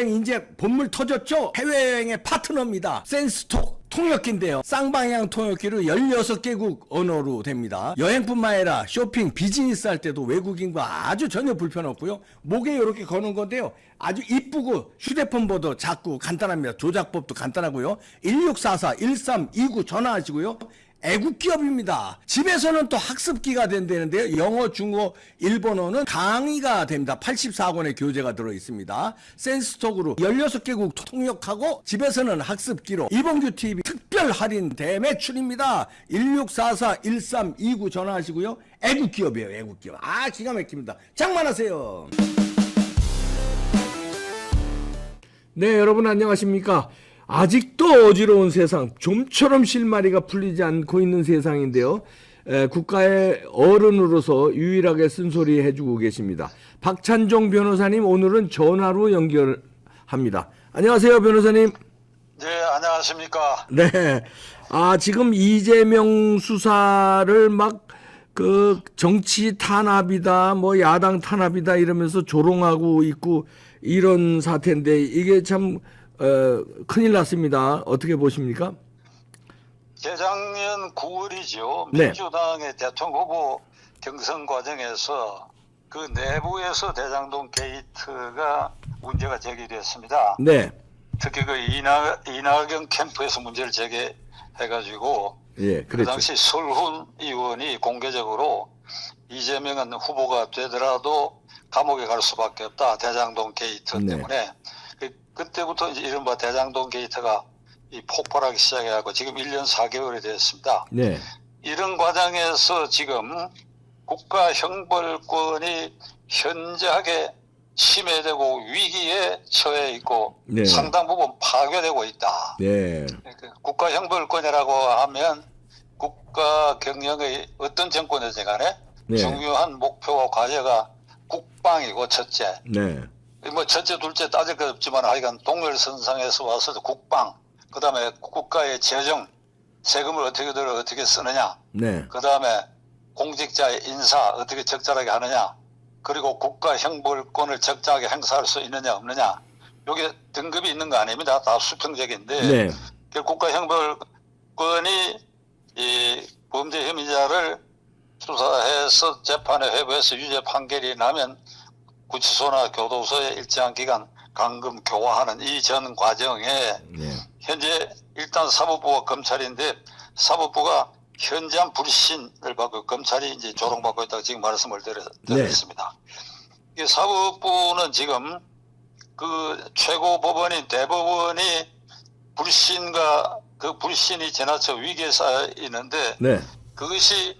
해외여행 이제 본물 터졌죠? 해외여행의 파트너입니다. 센스톡 통역기인데요. 쌍방향 통역기로 16개국 언어로 됩니다. 여행뿐만 아니라 쇼핑, 비즈니스 할 때도 외국인과 아주 전혀 불편 없고요. 목에 이렇게 거는 건데요. 아주 이쁘고 휴대폰보다 작고 간단합니다. 조작법도 간단하고요. 1644-1329 전화하시고요. 애국 기업입니다. 집에서는 또 학습기가 된다는데요. 영어, 중어, 일본어는 강의가 됩니다. 84권의 교재가 들어있습니다. 센스톡으로 16개국 통역하고 집에서는 학습기로 이봉규 TV 특별 할인 대매출입니다. 1644-1329 전화하시고요. 애국 기업이에요. 애국 기업. 아, 기가 막힙니다. 장만하세요. 네, 여러분 안녕하십니까? 아직도 어지러운 세상, 좀처럼 실마리가 풀리지 않고 있는 세상인데요. 국가의 어른으로서 유일하게 쓴소리 해주고 계십니다. 박찬종 변호사님, 오늘은 전화로 연결합니다. 안녕하세요, 변호사님. 네, 안녕하십니까. 네. 아, 지금 이재명 수사를 막 정치 탄압이다, 뭐 야당 탄압이다 이러면서 조롱하고 있고 이런 사태인데 이게 참 큰일 났습니다. 어떻게 보십니까? 재작년 9월이죠. 네. 민주당의 대통령 후보 경선 과정에서 그 내부에서 대장동 게이트가 문제가 제기됐습니다. 네. 특히 그 이낙연 캠프에서 문제를 제기해가지고 예, 그 그렇죠. 당시 설훈 의원이 공개적으로 이재명은 후보가 되더라도 감옥에 갈 수밖에 없다. 대장동 게이트 네. 때문에. 그때부터 이제 이른바 대장동 게이트가 폭발하기 시작해갖고 지금 1년 4개월이 됐습니다. 네. 이런 과정에서 지금 국가 형벌권이 현저하게 침해되고 위기에 처해 있고 네. 상당 부분 파괴되고 있다. 네. 국가 형벌권이라고 하면 국가 경영의 어떤 정권이든 간에 네. 중요한 목표와 과제가 국방이고 첫째. 네. 뭐 첫째 둘째 따질 것 없지만 하여간 동일선상에서 와서 국방, 그 다음에 국가의 재정, 세금을 어떻게 쓰느냐, 네. 그 다음에 공직자의 인사 어떻게 적절하게 하느냐, 그리고 국가 형벌권을 적절하게 행사할 수 있느냐 없느냐, 요게 등급이 있는 거 아닙니다. 다 수평적인데 네. 국가 형벌권이 이 범죄 혐의자를 수사해서 재판에 회부해서 유죄 판결이 나면 구치소나 교도소에 일정한 기간 감금 교화하는 이 전 과정에 네. 현재 일단 사법부와 검찰인데 사법부가 현저한 불신을 받고 검찰이 이제 조롱받고 있다고 지금 말씀을 드렸습니다. 이 사법부는 지금 그 최고 법원인 대법원이 불신과 그 불신이 지나쳐 위기에 쌓여 있는데 네. 그것이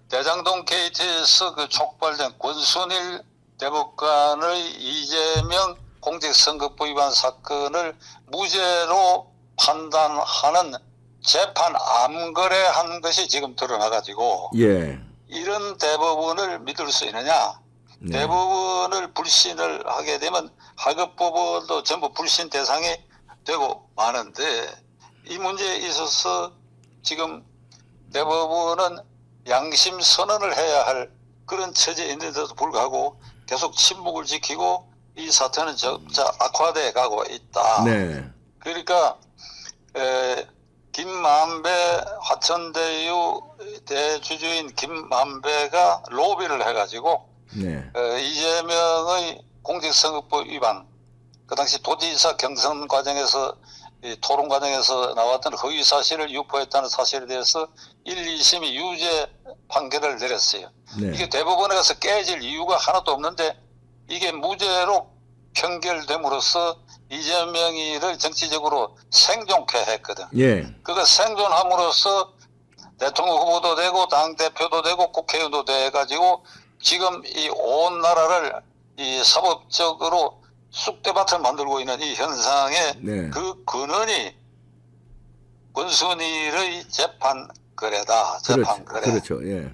대장동 게이트에서 그 촉발된 권순일 대법관의 이재명 공직선거법 위반 사건을 무죄로 판단하는 재판 암거래한 것이 지금 드러나가지고 예. 이런 대법원을 믿을 수 있느냐? 네. 대법원을 불신을 하게 되면 하급법원도 전부 불신 대상이 되고 마는데 이 문제에 있어서 지금 대법원은 양심 선언을 해야 할 그런 처지에 있는데도 불구하고 계속 침묵을 지키고 이 사태는 점차 악화돼 가고 있다. 네. 그러니까 김만배 화천대유 대주주인 김만배가 로비를 해가지고 네. 이재명의 공직선거법 위반 그 당시 도지사 경선 과정에서 이 토론 과정에서 나왔던 허위 사실을 유포했다는 사실에 대해서 1, 2심이 유죄 판결을 내렸어요. 네. 이게 대법원에 가서 깨질 이유가 하나도 없는데 이게 무죄로 판결됨으로써 이재명이를 정치적으로 생존케 했거든. 예. 그거 생존함으로써 대통령 후보도 되고 당대표도 되고 국회의원도 돼가지고 지금 이 온 나라를 이 사법적으로 쑥대밭을 만들고 있는 이 현상의 네. 그 근원이 권순일의 재판 거래다. 재판 거래. 그렇죠. 예.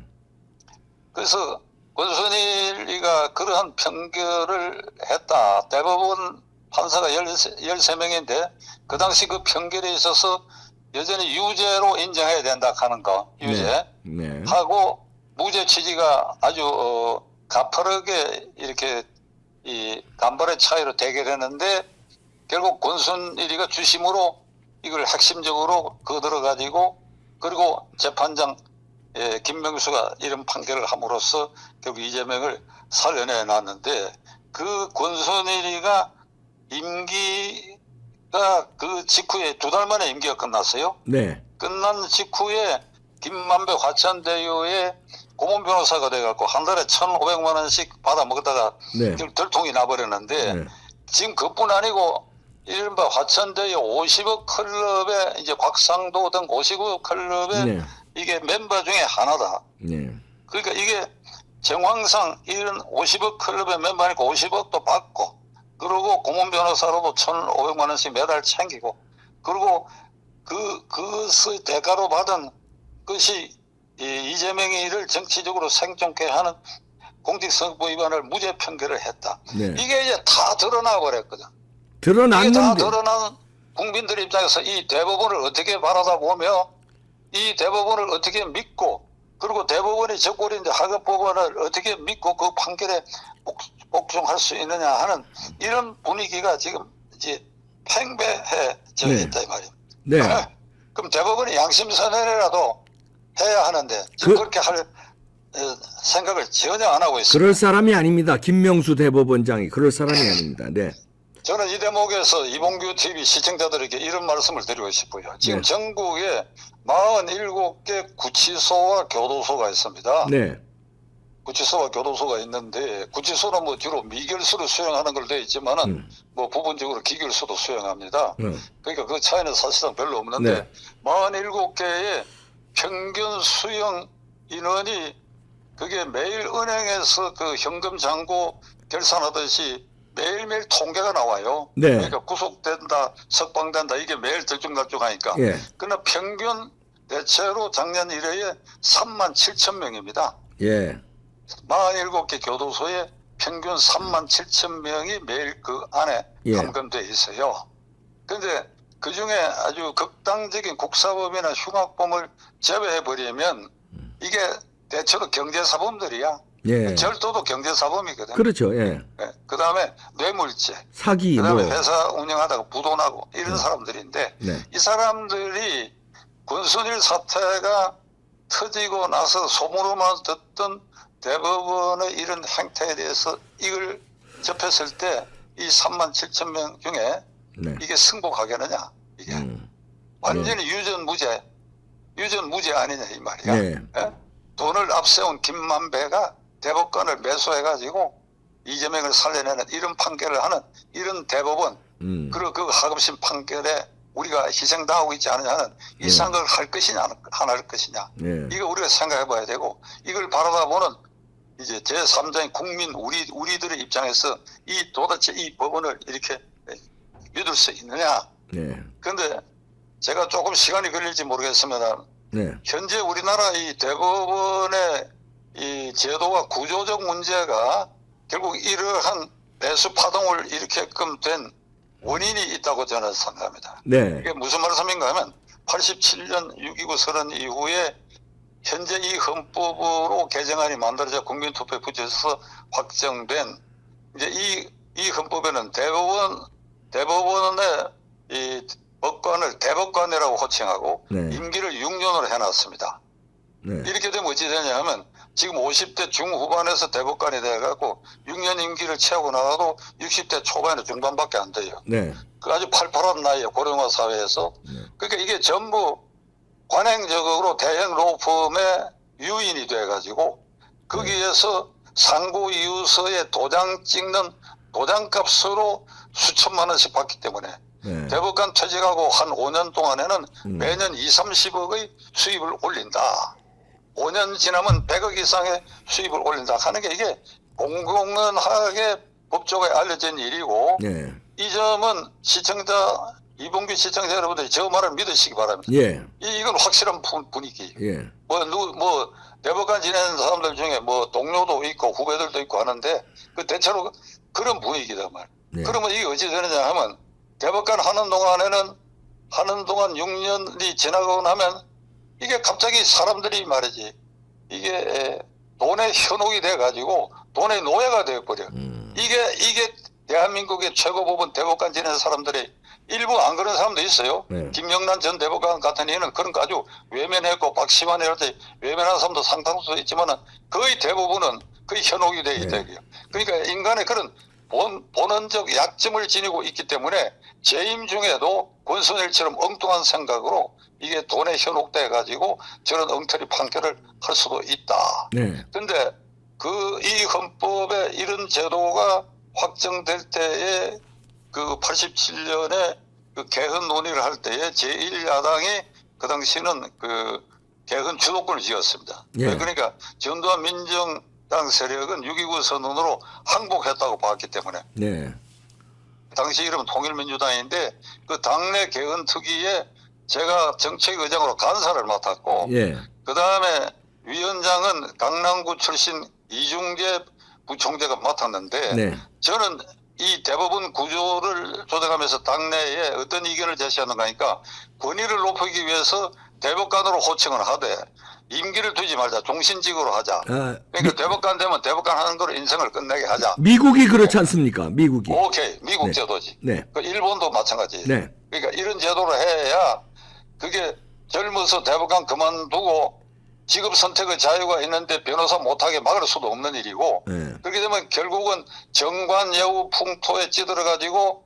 그래서 권순일이가 그러한 판결을 했다. 대법원 판사가 13명인데 그 당시 그 판결에 있어서 여전히 유죄로 인정해야 된다 하는 거. 유죄. 네. 하고 무죄 취지가 아주 가파르게 이렇게 이 간발의 차이로 대결했는데 결국 권순일이가 주심으로 이걸 핵심적으로 거들어 가지고 그리고 재판장 김명수가 이런 판결을 함으로써 결국 이재명을 살려내 놨는데 그 권순일이가 임기가 그 직후에 2달 만에 임기가 끝났어요. 네. 끝난 직후에 김만배 화천대유의 고문 변호사가 돼갖고 한 달에 1,500만 원씩 받아 먹다가 네. 들통이 나버렸는데 네. 지금 그뿐 아니고 이른바 화천대유 50억 클럽에 이제 곽상도 등 50억 클럽의 네. 이게 멤버 중에 하나다. 네. 그러니까 이게 정황상 이런 50억 클럽의 멤버니까 50억도 받고 그리고 고문 변호사로도 1,500만 원씩 매달 챙기고 그리고 그것의 대가로 받은 것이 이재명이 이를 정치적으로 생존케 하는 공직선거법 위반을 무죄 판결을 했다. 네. 이게 이제 다 드러나 버렸거든. 이게 다 드러났는데. 드러난 국민들 입장에서 이 대법원을 어떻게 바라다 보며 이 대법원을 어떻게 믿고 그리고 대법원이 적골인데 하급법원을 어떻게 믿고 그 판결에 복종할 수 있느냐 하는 이런 분위기가 지금 이제 팽배해져 네. 있다 이 말이에요. 네. 그럼 대법원이 양심선언이라도 해야 하는데 지금 그렇게 할 생각을 전혀 안 하고 있습니다. 그럴 사람이 아닙니다. 김명수 대법원장이 그럴 사람이 아닙니다. 네. 저는 이 대목에서 이봉규 TV 시청자들에게 이런 말씀을 드리고 싶어요. 지금 네. 전국에 47개 구치소와 교도소가 있습니다. 네. 구치소와 교도소가 있는데 구치소는 뭐 주로 미결수를 수용하는 걸로 되어 있지만은 뭐 부분적으로 기결수도 수용합니다. 그러니까 그 차이는 사실상 별로 없는데 네. 47개의 평균 수용 인원이 그게 매일 은행에서 그 현금 잔고 결산하듯이 매일매일 통계가 나와요. 네. 그러니까 구속된다, 석방된다 이게 매일 들쭉날쭉하니까. 예. 그러나 평균 대체로 작년 1회에 37,000명입니다. 예. 47개 교도소에 평균 37,000명이 매일 그 안에 예. 감금돼 있어요. 그런데 그 중에 아주 극단적인 국사범이나 흉악범을 제외해버리면 이게 대체로 경제사범들이야. 예. 절도도 경제사범이거든. 그렇죠. 예. 그 다음에 뇌물죄. 사기 그 뭐. 다음에 회사 운영하다가 부도나고 이런 사람들인데 네. 이 사람들이 권순일 사태가 터지고 나서 소문으로만 듣던 대법원의 이런 행태에 대해서 이걸 접했을 때 이 37,000명 중에 네. 이게 승복하겠느냐 이게 완전히 유전무죄 아니냐 이 말이야. 네. 예? 돈을 앞세운 김만배가 대법관을 매수해가지고 이재명을 살려내는 이런 판결을 하는 이런 대법원 그리고 그 하급심 판결에 우리가 희생당하고 있지 않느냐는 이 생각을 할 것이냐 안 할 것이냐 이거 우리가 생각해봐야 되고 이걸 바라다보는 이제 제3자인 국민 우리들의 입장에서 이 도대체 이 법원을 이렇게 믿을 수 있느냐. 네. 그런데 제가 조금 시간이 걸릴지 모르겠습니다. 네. 현재 우리나라 이 대법원의 이 제도와 구조적 문제가 결국 이러한 매수 파동을 일으켰게끔 된 원인이 있다고 저는 생각합니다. 네. 이게 무슨 말씀인가 하면 87년 6.29 선언 이후에 현재 이 헌법으로 개정안이 만들어져 국민투표에 붙여서 확정된 이제 이 헌법에는 대법원의 이 법관을 대법관이라고 호칭하고 네. 임기를 6년으로 해놨습니다. 네. 이렇게 되면 어찌 되냐 하면 지금 50대 중후반에서 대법관이 돼갖고 6년 임기를 채우고 나가도 60대 초반에 중반밖에 안 돼요. 네. 그 아주 팔팔한 나이에 고령화 사회에서. 그러니까 이게 전부 관행적으로 대형 로펌의 유인이 돼가지고 거기에서 상고 이유서에 도장 찍는 도장값으로 수천만 원씩 받기 때문에 네. 대법관 퇴직하고 한 5년 동안에는 매년 20-30억의 수입을 올린다. 5년 지나면 100억 이상의 수입을 올린다 하는 게 이게 공공연하게 법조계에 알려진 일이고 네. 이 점은 이봉규 시청자 여러분들이 저 말을 믿으시기 바랍니다. 예. 이건 확실한 분위기. 예. 뭐 대법관 지내는 사람들 중에 뭐 동료도 있고 후배들도 있고 하는데 그 대체로 그런 분위기다 말. 네. 그러면 이게 어찌 되느냐 하면 대법관 하는 동안 6년이 지나고 나면 이게 갑자기 사람들이 말이지 이게 돈의 현혹이 돼 가지고 돈의 노예가 돼 버려. 이게 대한민국의 최고법원 대법관 지낸 사람들이 일부 안 그런 사람도 있어요. 네. 김영란 전 대법관 같은 이는 그런 거 아주 외면했고 박시환 이럴 때 외면한 사람도 상당수 있지만은 거의 대부분은 거의 현혹이 되어 있다. 네. 그러니까 인간의 그런 본원적 약점을 지니고 있기 때문에 재임 중에도 권순일처럼 엉뚱한 생각으로 이게 돈에 현혹돼 가지고 저런 엉터리 판결을 할 수도 있다. 네. 근데 이 헌법에 이런 제도가 확정될 때에 그 87년에 그 개헌 논의를 할 때에 제1야당이 그 당시는 그 개헌 주도권을 쥐었습니다. 예. 그러니까 전두환 민정당 세력은 6.29 선언으로 항복했다고 봤기 때문에 네. 당시 이름은 통일민주당인데 그 당내 개헌 특위에 제가 정책의장으로 간사를 맡았고 예. 그 다음에 위원장은 강남구 출신 이중재 부총재가 맡았는데 네. 저는 이 대법원 구조를 조정하면서 당내에 어떤 의견을 제시하는가 하니까 권위를 높이기 위해서 대법관으로 호칭을 하되 임기를 두지 말자. 종신직으로 하자. 아, 그러니까 대법관 되면 대법관 하는 거로 인생을 끝내게 하자. 미국이 그렇지 않습니까? 미국이. 오케이. 미국 네. 제도지. 네. 그 일본도 마찬가지. 네. 그러니까 이런 제도를 해야 그게 젊어서 대법관 그만두고 직업 선택의 자유가 있는데 변호사 못하게 막을 수도 없는 일이고 네. 그렇게 되면 결국은 정관예우 풍토에 찌들어가지고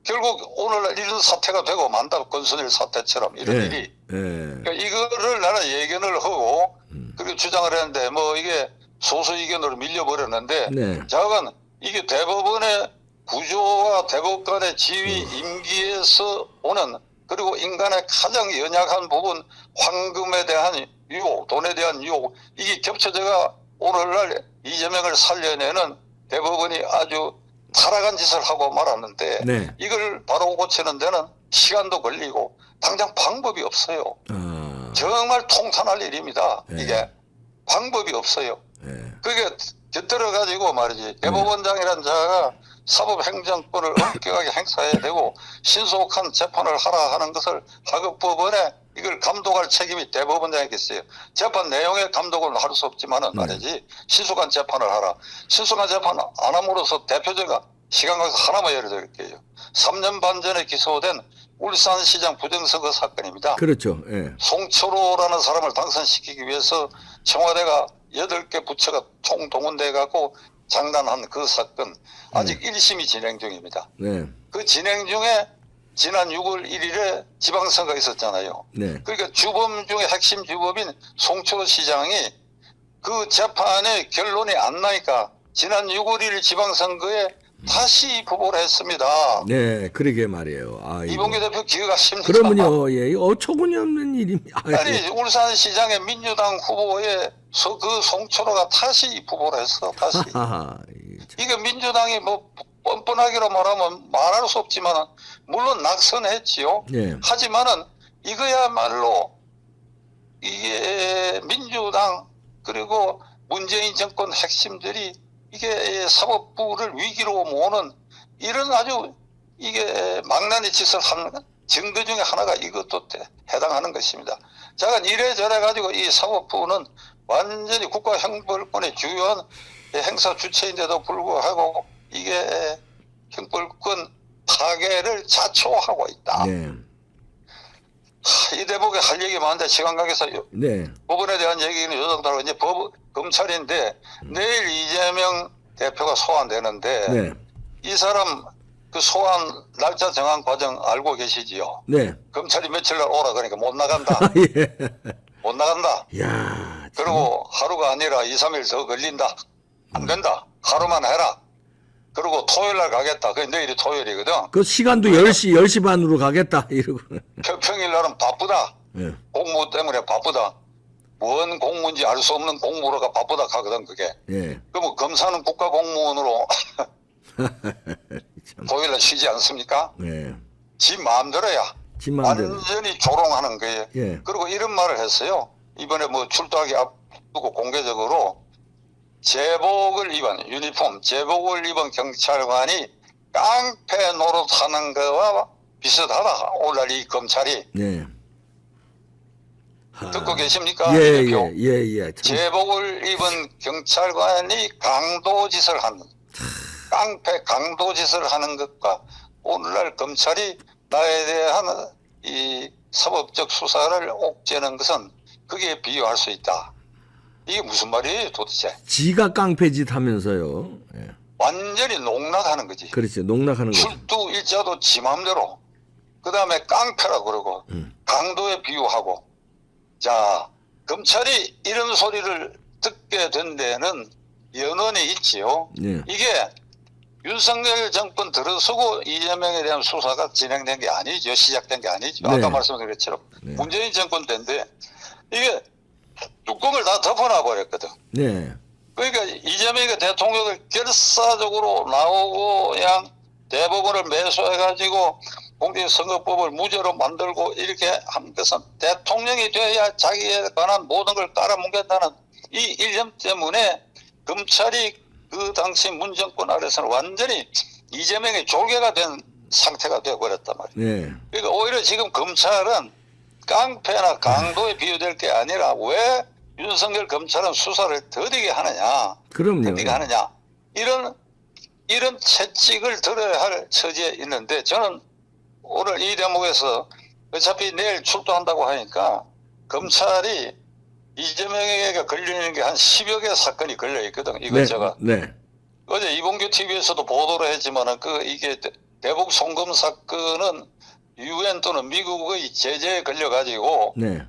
결국 오늘날 이런 사태가 되고 만다. 권순일 사태처럼 이런 네. 일이. 네. 그러니까 이거를 나는 예견을 하고 그렇게 주장을 했는데 뭐 이게 소수 의견으로 밀려버렸는데 네. 자관 이게 대법원의 구조와 대법관의 지위 임기에서 오는 그리고 인간의 가장 연약한 부분 황금에 대한 유혹, 돈에 대한 유혹 이게 겹쳐져가 오늘날 이재명을 살려내는 대법원이 아주 타락한 짓을 하고 말았는데 네. 이걸 바로 고치는 데는 시간도 걸리고 당장 방법이 없어요. 아, 정말 통탄할 일입니다. 네. 이게 방법이 없어요. 네. 그게 곁들여 가지고 말이지 대법원장이라는 자가 사법행정권을 엄격하게 행사해야 되고 신속한 재판을 하라 하는 것을 하급법원에 이걸 감독할 책임이 대법원장에게 있어요. 재판 내용의 감독은 할 수 없지만은 말이지 신속한 재판을 하라. 신속한 재판 안 함으로써 대표제가 시간 가서 하나만 예를 들게요. 3년 반 전에 기소된 울산시장 부정선거 사건입니다. 그렇죠. 예. 송철호라는 사람을 당선시키기 위해서 청와대가 8개 부처가 총동원돼 갖고 장난한 그 사건 아직 1심이 진행 중입니다. 네. 그 진행 중에 지난 6월 1일에 지방선거가 있었잖아요. 네. 그러니까 주범 중에 핵심 주범인 송철호 시장이 그 재판의 결론이 안 나니까 지난 6월 1일 지방선거에 다시 후보를 했습니다. 네, 그러게 말이에요. 아, 이봉규 대표 기억하십니까? 그러면요, 예, 어처구니없는 일입니다. 아니 울산시장의 민주당 후보에 그 송철호가 다시 후보를 했어. 다시. 하하, 이거 민주당이 뭐 뻔뻔하기로 말하면 말할 수 없지만 물론 낙선했지요. 예. 하지만은 이거야말로 이게 민주당 그리고 문재인 정권 핵심들이 이게 사법부를 위기로 모으는 이런 아주 이게 망나니 짓을 하는 증거 중에 하나가 이것도 해당하는 것입니다. 자, 이래저래 가지고 이 사법부는 완전히 국가형벌권의 주요한 행사 주체인데도 불구하고 이게 형벌권 파괴를 자초하고 있다. 네. 이 대목에 할 얘기 많은데 시간 관계에서 네. 법원에 대한 얘기는 요 정도로 이제 검찰인데 내일 이재명 대표가 소환되는데 네. 이 사람 그 소환 날짜 정한 과정 알고 계시지요? 네. 검찰이 며칠 날 오라 그러니까 못 나간다. 아, 예. 못 나간다. 야, 그리고 하루가 아니라 2, 3일 더 걸린다. 안 된다. 하루만 해라. 그리고 토요일 날 가겠다. 그 내일이 토요일이거든. 그 시간도 10시 반으로 가겠다. 이러고. 평일 날은 바쁘다. 예. 공무 때문에 바쁘다. 뭔 공무인지 알 수 없는 공무로가 바쁘다 하거든 그게. 예. 그럼 검사는 국가 공무원으로 토요일 날 쉬지 않습니까? 예. 지 마음대로야. 지 마음대로. 완전히 조롱하는 거예요. 예. 그리고 이런 말을 했어요. 이번에 뭐 출두하기 앞두고 공개적으로 제복을 입은 유니폼 제복을 입은 경찰관이 깡패 노릇하는 거와 비슷하다. 오늘날 이 검찰이. 네. 듣고 계십니까? 이 예, 대표? 예, 예, 예. 참, 제복을 입은 경찰관이 강도짓을 하는 깡패 강도짓을 하는 것과 오늘날 검찰이 나에 대한 이 사법적 수사를 옥죄는 것은 그게 비유할 수 있다. 이게 무슨 말이에요 도대체? 지가 깡패짓 하면서요. 예. 완전히 농락하는 거지. 그렇죠. 농락하는 거죠. 출두 일자도 지 맘대로. 그 다음에 깡패라 그러고 강도에 비유하고. 자, 검찰이 이런 소리를 듣게 된 데는 연원이 있지요. 예. 이게 윤석열 정권 들어서고 이재명에 대한 수사가 진행된 게 아니죠. 시작된 게 아니죠. 네. 아까 말씀드린 것처럼 네. 문재인 정권 때인데 이게 뚜껑을 다 덮어놔 버렸거든. 네. 그러니까 이재명이 대통령을 결사적으로 나오고 그냥 대법원을 매수해가지고 공직선거법을 무죄로 만들고 이렇게 한 것은 대통령이 돼야 자기에 관한 모든 걸 깔아뭉갠다는 이 일념 때문에 검찰이 그 당시 문정권 아래서는 완전히 이재명의 졸개가 된 상태가 되어버렸단 말이에요. 네. 그러니까 오히려 지금 검찰은 깡패나 강도에 비유될 게 아니라 왜 윤석열 검찰은 수사를 더디게 하느냐, 그럼요. 더디게 하느냐 이런 채찍을 들어야 할 처지에 있는데 저는 오늘 이 대목에서 어차피 내일 출두한다고 하니까 검찰이 이재명에게 걸리는 게 한 10여 개 사건이 걸려 있거든. 이거 네. 제가 네. 어제 이봉규 TV에서도 보도를 했지만은 이게 대북 송금 사건은 UN 또는 미국의 제재에 걸려가지고 네.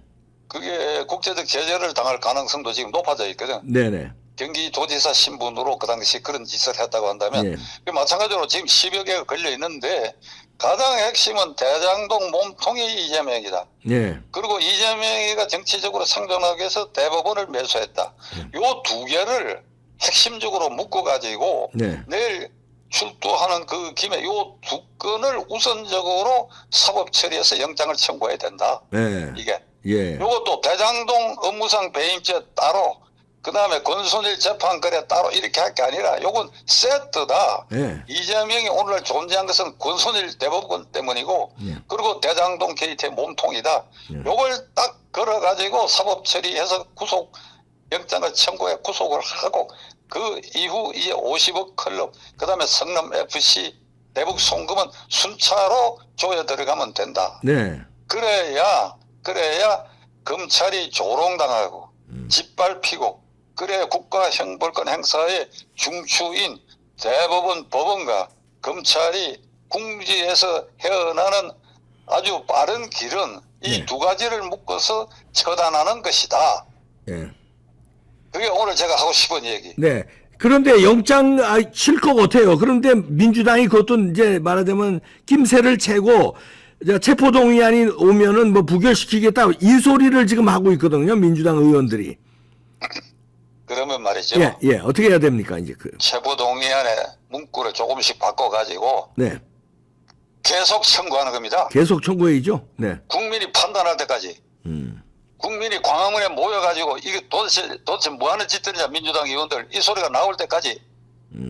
그게 국제적 제재를 당할 가능성도 지금 높아져 있거든. 네네. 경기도지사 신분으로 그 당시 그런 짓을 했다고 한다면 예. 마찬가지로 지금 10여 개가 걸려 있는데 가장 핵심은 대장동 몸통이 이재명이다. 예. 그리고 이재명이가 정치적으로 생존하기 위해서 대법원을 매수했다. 요 두 개를 핵심적으로 묶어가지고 네. 내일 출두하는 그 김에 요 두 건을 우선적으로 사법 처리해서 영장을 청구해야 된다. 네. 이게. 예. 요것도 대장동 업무상 배임죄 따로 그 다음에 권순일 재판거래 따로 이렇게 할 게 아니라 요건 세트다. 예. 이재명이 오늘날 존재한 것은 권순일 대법원 때문이고 예. 그리고 대장동 게이트의 몸통이다. 예. 요걸 딱 걸어가지고 사법 처리해서 구속 영장을 청구해 구속을 하고 그 이후 이제 50억 클럽 그 다음에 성남 FC 대북 송금은 순차로 조여 들어가면 된다. 네. 그래야 검찰이 조롱당하고 짓밟히고 그래야 국가형벌권 행사의 중추인 대법원 법원과 검찰이 궁지에서 헤어나는 아주 빠른 길은 이 네. 두 가지를 묶어서 처단하는 것이다. 예. 그게 오늘 제가 하고 싶은 얘기. 네. 그런데 영장 칠 것 같아요. 그런데 민주당이 그것도 이제 말하자면 낌새를 채고 체포동의안이 오면은 뭐 부결시키겠다 이 소리를 지금 하고 있거든요. 민주당 의원들이. 그러면 말이죠. 예, 예. 어떻게 해야 됩니까? 이제 체포동의안에 문구를 조금씩 바꿔가지고 네. 계속 청구하는 겁니다. 계속 청구해야죠. 네. 국민이 판단할 때까지. 국민이 광화문에 모여가지고 이게 도대체 뭐 하는 짓들이냐 민주당 의원들 이 소리가 나올 때까지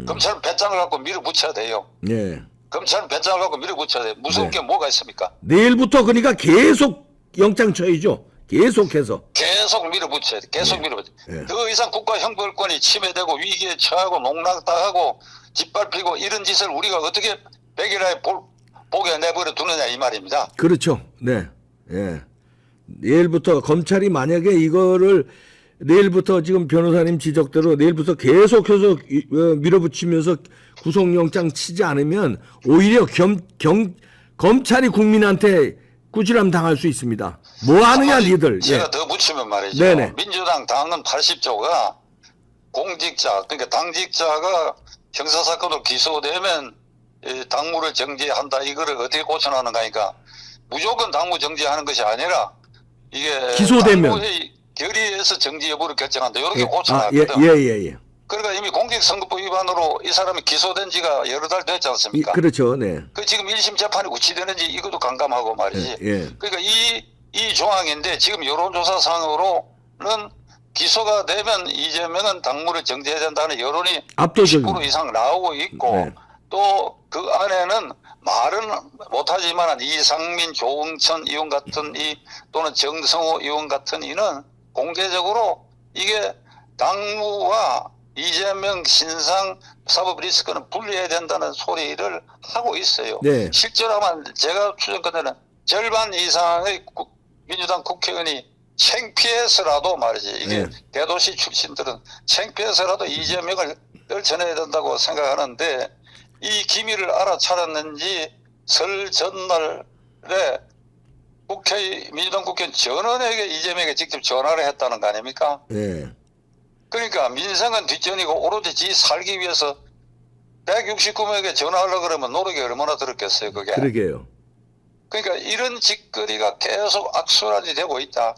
검찰은 배짱을 갖고 밀어붙여야 돼요. 예. 검찰은 배짱을 갖고 밀어붙여야 돼요. 무서운 네. 게 뭐가 있습니까? 내일부터 그러니까 계속 영장 쳐야죠. 계속해서. 계속 밀어붙여야 돼. 계속 네. 밀어붙여. 네. 더 이상 국가 형벌권이 침해되고 위기에 처하고 농락당하고 짓밟히고 이런 짓을 우리가 어떻게 백일하에 보게 내버려 두느냐 이 말입니다. 그렇죠. 네. 예. 내일부터 검찰이 만약에 이거를 내일부터 지금 변호사님 지적대로 내일부터 계속해서 밀어붙이면서 구속영장 치지 않으면 오히려 검찰이 국민한테 꾸지람 당할 수 있습니다. 뭐 하느냐 니들. 제가 예. 더 붙이면 말이죠. 네네. 민주당 당은 80조가 공직자 그러니까 당직자가 형사사건으로 기소되면 당무를 정지한다. 이거를 어떻게 고쳐나가는가 하니까 무조건 당무 정지하는 것이 아니라 이게 기소되면. 당무회의 결의에서 정지 여부를 결정한다. 이렇게 예. 고쳐나거든. 예. 그러니까 이미 공직선거법 위반으로 이 사람이 기소된 지가 여러 달 됐지 않습니까? 그렇죠. 네. 그 지금 1심 재판이 어찌되는지 이것도 깜깜하고 말이지. 예. 그러니까 이 조항인데 지금 여론조사상으로는 기소가 되면 이재명은 당무를 정지해야 된다는 여론이 압도적인. 10% 이상 나오고 있고 네. 또 그 안에는 말은 못하지만 이상민, 조응천 의원 같은 또는 정성호 의원 같은 이는 공개적으로 이게 당무와 이재명 신상 사법 리스크는 분리해야 된다는 소리를 하고 있어요. 네. 실제로만 제가 추정컨대는 절반 이상의 민주당 국회의원이 창피해서라도 말이지 이게 네. 대도시 출신들은 창피해서라도 이재명을 떨쳐내야 된다고 생각하는데 이 기밀을 알아차렸는지 설 전날에 민주당 국회의원 전원에게 이재명에게 직접 전화를 했다는 거 아닙니까? 네. 그러니까 민생은 뒷전이고 오로지 지 살기 위해서 169명에게 전화하려고 그러면 노력이 얼마나 들었겠어요, 그게. 그러게요. 그러니까 이런 짓거리가 계속 악순환이 되고 있다.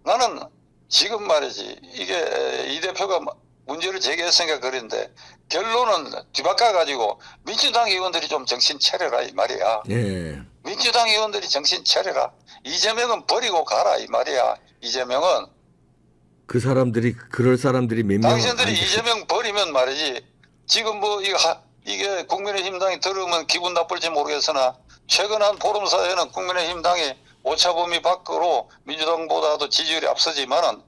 나는 지금 말이지 이게 이 대표가 문제를 제기했으니까 그런데 결론은 뒤바꿔 가지고 민주당 의원들이 좀 정신 차려라 이 말이야. 예. 민주당 의원들이 정신 차려라. 이재명은 버리고 가라 이 말이야. 이재명은 그 사람들이 그럴 사람들이 몇 명. 당신들이 이재명 버리면 말이지 지금 뭐 이게 국민의힘당이 들으면 기분 나쁠지 모르겠으나 최근 한 보름 사이에는 국민의힘당이 오차범위 밖으로 민주당보다도 지지율이 앞서지만은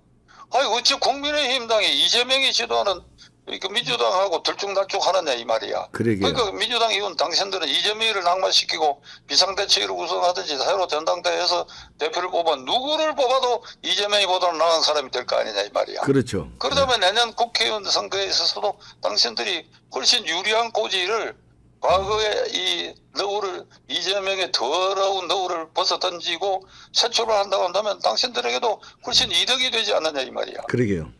아니 어찌 국민의힘당이 이재명이 지도하는 그 민주당하고 들쭉날쭉 하느냐 이 말이야. 그러게요. 그러니까 민주당 의원 당신들은 이재명을 낙마시키고 비상대책을 구성하든지 새로 전당대회에서 대표를 뽑아 누구를 뽑아도 이재명이 보다는 나은 사람이 될 거 아니냐 이 말이야. 그렇죠. 그러다면 내년 국회의원 선거에 있어서도 당신들이 훨씬 유리한 고지를 과거에 이 너울을 이재명의 더러운 너울을 벗어던지고 세출을 한다고 한다면 당신들에게도 훨씬 이득이 되지 않느냐 이 말이야. 그러게요.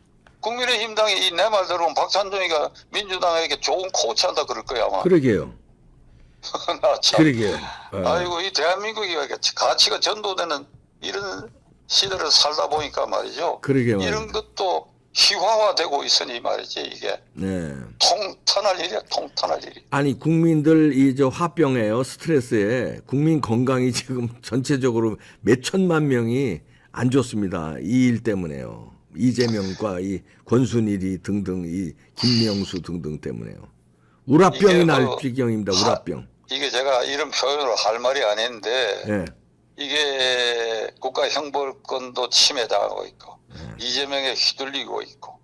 국민의힘당이 내 말 들으면 박찬종이가 민주당에게 좋은 코치한다 그럴 거야 아마. 그러게요. 나 참. 그러게요. 아이고 이 대한민국이 가치가 전도되는 이런 시대를 살다 보니까 말이죠. 그러게요. 이런 것도 희화화되고 있으니 말이지 이게 네. 통탄할 일이야 통탄할 일이. 아니 국민들 이 저 화병에요 스트레스에 국민 건강이 지금 전체적으로 몇 천만 명이 안 좋습니다. 이 일 때문에요. 이재명과 이 권순일이 등등 이 김명수 등등 때문에요. 우라병이 날 지경입니다. 우라병. 이게 제가 이런 표현으로 할 말이 아닌데 네. 이게 국가 형벌권도 침해당하고 있고 이재명에 휘둘리고 있고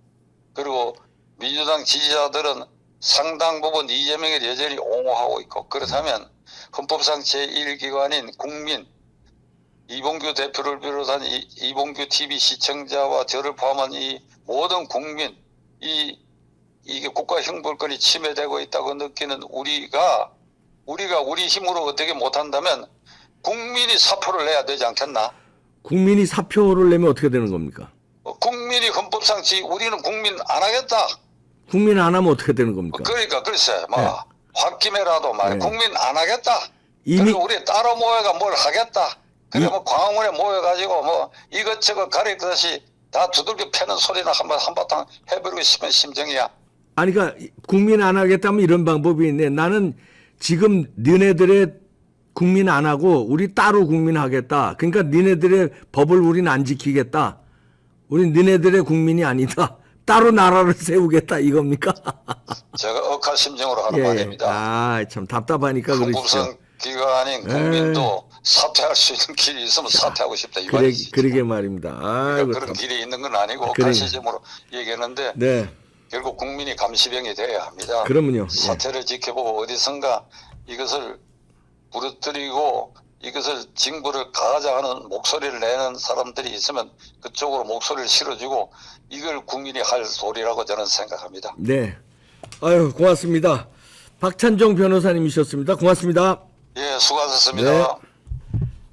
그리고 민주당 지지자들은 상당 부분 이재명을 여전히 옹호하고 있고 그렇다면 헌법상 제1기관인 국민 이봉규 대표를 비롯한 이봉규 TV 시청자와 저를 포함한 이 모든 국민 이게 국가 형벌권이 침해되고 있다고 느끼는 우리가 우리 힘으로 어떻게 못한다면 국민이 사표를 내야 되지 않겠나? 국민이 사표를 내면 어떻게 되는 겁니까? 국민이 헌법상 우리는 국민 안 하겠다. 국민 안 하면 어떻게 되는 겁니까? 그러니까 글쎄 뭐 네. 홧김에라도 말 네. 국민 안 하겠다. 이미 그리고 우리 따로 모여가 뭘 하겠다. 그래 뭐 광화문에 모여가지고 뭐 이것저것 가리듯이 다 두들겨 패는 소리나 한바탕 해버리고 싶은 심정이야. 아니 그러니까 국민 안 하겠다면 이런 방법이 있네. 나는 지금 너네들의 국민 안 하고 우리 따로 국민 하겠다. 그러니까 너네들의 법을 우리는 안 지키겠다. 우리 너네들의 국민이 아니다. 따로 나라를 세우겠다 이겁니까? 제가 억한 심정으로 하는 예, 말입니다. 아, 참 답답하니까 그러시죠. 헌법상 기관인 국민도 사퇴할 수 있는 길이 있으면 사퇴하고 싶다 이 말이지. 그러게 말입니다. 아이고, 그런 길이 있는 건 아니고 그래. 억한 시점으로 얘기했는데 네, 결국 국민이 감시병이 돼야 합니다. 그러면요. 예. 사태를 지켜보고 어디선가 이것을 부르뜨리고 이것을 징벌을 가하자 하는 목소리를 내는 사람들이 있으면 그쪽으로 목소리를 실어주고 이걸 국민이 할 소리라고 저는 생각합니다. 네, 아유 고맙습니다. 박찬종 변호사님이셨습니다. 고맙습니다. 예, 수고하셨습니다. 네.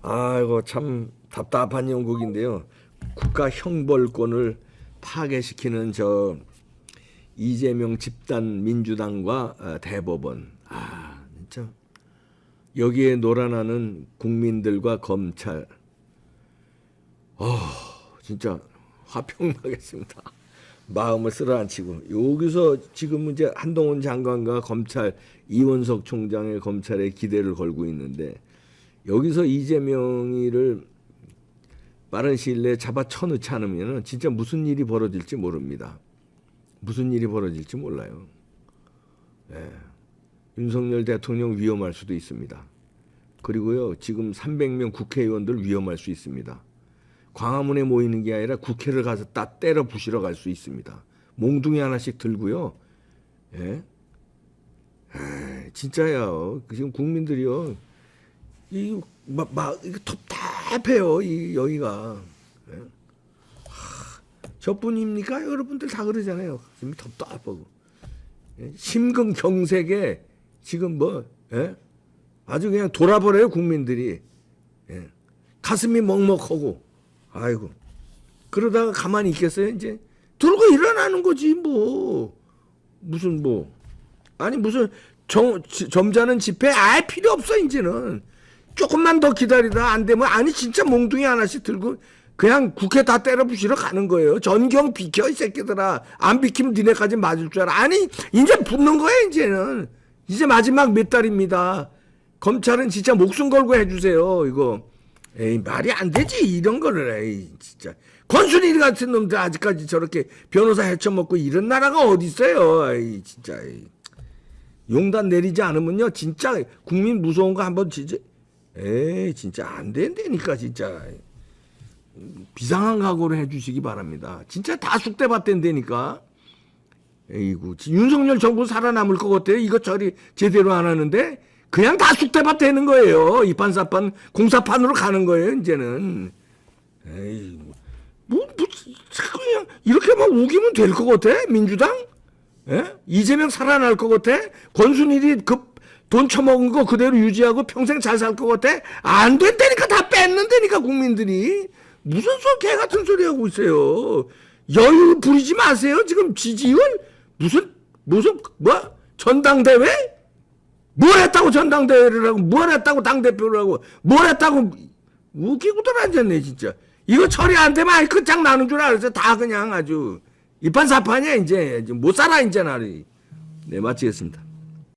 아이고 참 답답한 영국인데요. 국가 형벌권을 파괴시키는 저 이재명 집단 민주당과 대법원. 아 진짜 여기에 놀아나는 국민들과 검찰. 진짜 화평 나겠습니다. 마음을 쓸어안치고 여기서 지금 이제 한동훈 장관과 검찰 이원석 총장의 검찰에 기대를 걸고 있는데 여기서 이재명이를 빠른 시일 내에 잡아 쳐넣지 않으면 진짜 무슨 일이 벌어질지 모릅니다. 무슨 일이 벌어질지 몰라요. 네. 윤석열 대통령 위험할 수도 있습니다. 그리고요 지금 300명 국회의원들 위험할 수 있습니다. 광화문에 모이는 게 아니라 국회를 가서 딱 때려 부시러 갈 수 있습니다. 몽둥이 하나씩 들고요. 예? 진짜요. 지금 국민들이요. 이거 답답해요. 여기가. 예? 저뿐입니까? 여러분들 다 그러잖아요. 지금 답답하고. 예? 심근경색에 지금 예? 아주 그냥 돌아버려요, 국민들이. 예? 가슴이 먹먹하고. 아이고. 그러다가 가만히 있겠어요, 이제? 들고 일어나는 거지, 무슨 아니, 무슨 점잖은 집회 필요 없어, 이제는. 조금만 더 기다리다 안 되면, 아니, 진짜 몽둥이 하나씩 들고 그냥 국회 다 때려 부시러 가는 거예요. 전경 비켜, 이 새끼들아. 안 비키면 니네까지 맞을 줄 알아. 아니, 이제 붙는 거야, 이제는. 이제 마지막 몇 달입니다. 검찰은 진짜 목숨 걸고 해주세요, 이거. 에이, 말이 안 되지, 이런 거를. 에이, 진짜. 권순일 같은 놈들 아직까지 저렇게 변호사 헤쳐먹고 이런 나라가 어디 있어요. 에이, 진짜. 에이. 용단 내리지 않으면요, 진짜 국민 무서운 거 한번 진짜. 에이, 진짜 안 된다니까, 진짜. 비상한 각오를 해주시기 바랍니다. 진짜 다 쑥대밭된다니까. 에이구, 윤석열 정부 살아남을 것 같아요. 이거 처리 제대로 안 하는데 그냥 다 쑥대밭 되는 거예요. 이판사판 공사판으로 가는 거예요, 이제는. 에이, 그냥 이렇게 막 우기면 될 것 같아, 민주당? 예? 이재명 살아날 것 같아? 권순일이 돈 처먹은 거 그대로 유지하고 평생 잘 살 것 같아? 안 된다니까. 다 뺏는다니까, 국민들이. 무슨 개 같은 소리 하고 있어요. 여유 부리지 마세요. 지금 지지율? 무슨 전당대회? 뭘 했다고 전당대회를 하고, 뭘 했다고 당대표를 하고, 뭘 했다고, 웃기고들 앉았네, 진짜. 이거 처리 안 되면 아예 끝장나는 줄 알았어. 다 그냥 아주. 이판사판이야, 이제. 못 살아, 이제 나를. 네, 마치겠습니다.